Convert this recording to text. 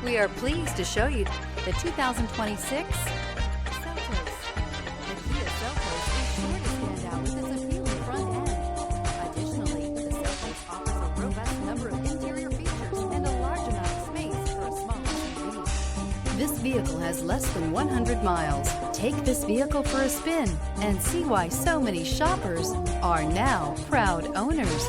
We are pleased to show you the 2026 Seltos. The Kia Seltos is sure to stand out with its appealing front end. Additionally, the Seltos offers a robust number of interior features and a large amount of space for a small SUV. This vehicle has less than 100 miles. Take this vehicle for a spin and see why so many shoppers are now proud owners.